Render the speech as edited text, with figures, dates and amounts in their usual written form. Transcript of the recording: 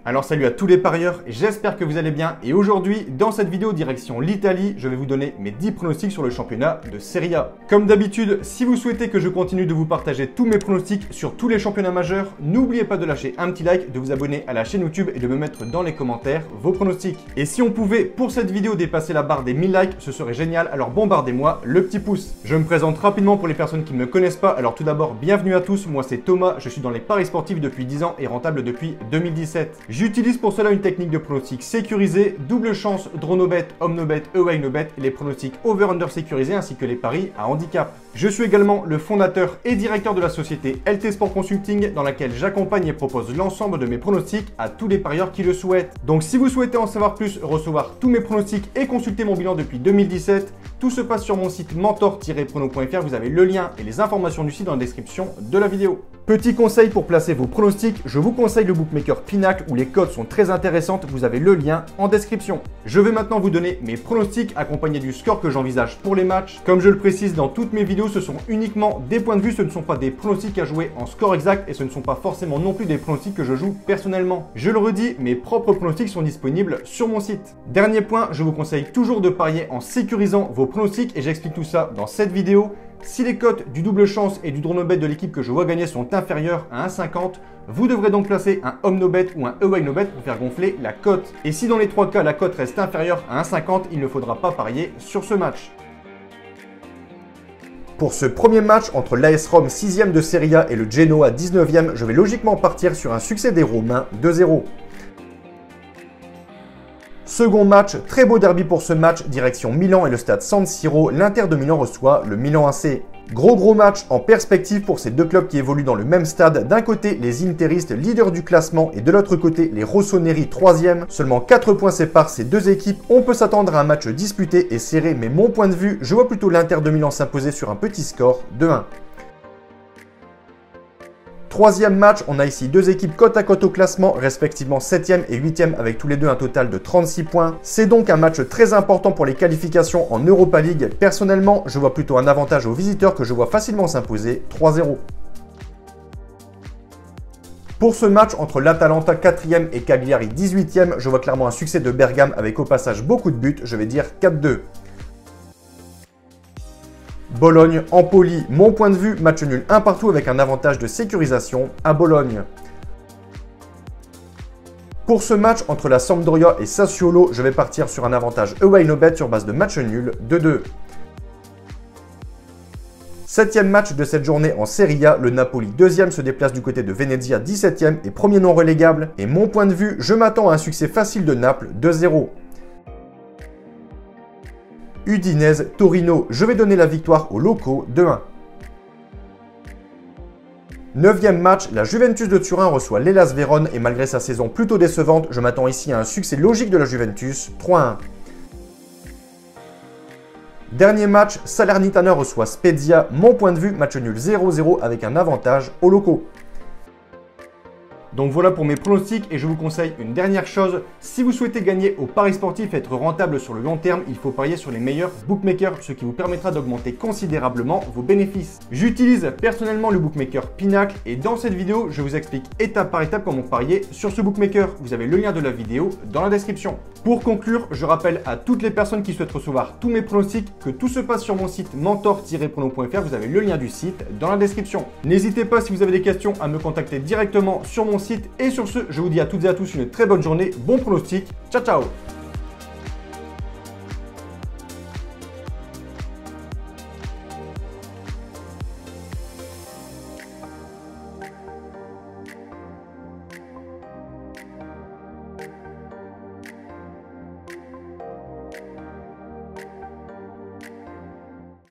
Alors salut à tous les parieurs, j'espère que vous allez bien et aujourd'hui, dans cette vidéo direction l'Italie, je vais vous donner mes 10 pronostics sur le championnat de Serie A. Comme d'habitude, si vous souhaitez que je continue de vous partager tous mes pronostics sur tous les championnats majeurs, n'oubliez pas de lâcher un petit like, de vous abonner à la chaîne YouTube et de me mettre dans les commentaires vos pronostics. Et si on pouvait pour cette vidéo dépasser la barre des 1000 likes, ce serait génial, alors bombardez-moi le petit pouce. Je me présente rapidement pour les personnes qui ne me connaissent pas, alors tout d'abord, bienvenue à tous, moi c'est Thomas, je suis dans les paris sportifs depuis 10 ans et rentable depuis 2017. J'utilise pour cela une technique de pronostic sécurisé, double chance, draw no bet, home no bet, away no bet, et les pronostics over-under sécurisés ainsi que les paris à handicap. Je suis également le fondateur et directeur de la société LT Sport Consulting dans laquelle j'accompagne et propose l'ensemble de mes pronostics à tous les parieurs qui le souhaitent. Donc si vous souhaitez en savoir plus, recevoir tous mes pronostics et consulter mon bilan depuis 2017, tout se passe sur mon site mentor-prono.fr, vous avez le lien et les informations du site dans la description de la vidéo. Petit conseil pour placer vos pronostics, je vous conseille le bookmaker Pinacle où les cotes sont très intéressantes, vous avez le lien en description. Je vais maintenant vous donner mes pronostics accompagnés du score que j'envisage pour les matchs. Comme je le précise dans toutes mes vidéos, ce sont uniquement des points de vue, ce ne sont pas des pronostics à jouer en score exact et ce ne sont pas forcément non plus des pronostics que je joue personnellement. Je le redis, mes propres pronostics sont disponibles sur mon site. Dernier point, je vous conseille toujours de parier en sécurisant vos pronostics et j'explique tout ça dans cette vidéo. Si les cotes du double chance et du draw no bet de l'équipe que je vois gagner sont inférieures à 1,50, vous devrez donc placer un home no bet ou un away no bet pour faire gonfler la cote. Et si dans les trois cas la cote reste inférieure à 1,50, il ne faudra pas parier sur ce match. Pour ce premier match entre l'AS Rome 6e de Serie A et le Genoa 19e, je vais logiquement partir sur un succès des Romains 2-0. Second match, très beau derby pour ce match, direction Milan et le stade San Siro, l'Inter de Milan reçoit le Milan AC. Gros match en perspective pour ces deux clubs qui évoluent dans le même stade. D'un côté, les interistes leaders du classement et de l'autre côté, les rossoneri 3e. Seulement 4 points séparent ces deux équipes. On peut s'attendre à un match disputé et serré, mais mon point de vue, je vois plutôt l'Inter de Milan s'imposer sur un petit score de 1. Troisième match, on a ici deux équipes côte à côte au classement, respectivement 7e et 8e avec tous les deux un total de 36 points. C'est donc un match très important pour les qualifications en Europa League. Personnellement, je vois plutôt un avantage aux visiteurs que je vois facilement s'imposer 3-0. Pour ce match entre l'Atalanta 4e et Cagliari 18e, je vois clairement un succès de Bergame avec au passage beaucoup de buts, je vais dire 4-2. Bologne, Empoli, mon point de vue, match nul 1 partout avec un avantage de sécurisation à Bologne. Pour ce match entre la Sampdoria et Sassuolo, je vais partir sur un avantage away no bet sur base de match nul 2-2. Septième match de cette journée en Serie A, le Napoli 2e se déplace du côté de Venezia 17e et premier non relégable. Et mon point de vue, je m'attends à un succès facile de Naples 2-0. Udinese, Torino, je vais donner la victoire aux locaux 2-1. Neuvième match, la Juventus de Turin reçoit l'Hellas Vérone et malgré sa saison plutôt décevante, je m'attends ici à un succès logique de la Juventus 3-1. Dernier match, Salernitana reçoit Spezia, mon point de vue, match nul 0-0 avec un avantage aux locaux. Donc voilà pour mes pronostics et je vous conseille une dernière chose, si vous souhaitez gagner au paris sportif et être rentable sur le long terme, il faut parier sur les meilleurs bookmakers, ce qui vous permettra d'augmenter considérablement vos bénéfices. J'utilise personnellement le bookmaker Pinacle et dans cette vidéo, je vous explique étape par étape comment parier sur ce bookmaker. Vous avez le lien de la vidéo dans la description. Pour conclure, je rappelle à toutes les personnes qui souhaitent recevoir tous mes pronostics que tout se passe sur mon site mentor-prono.fr, vous avez le lien du site dans la description. N'hésitez pas si vous avez des questions à me contacter directement sur mon site et sur ce, je vous dis à toutes et à tous une très bonne journée, bon pronostic, ciao ciao.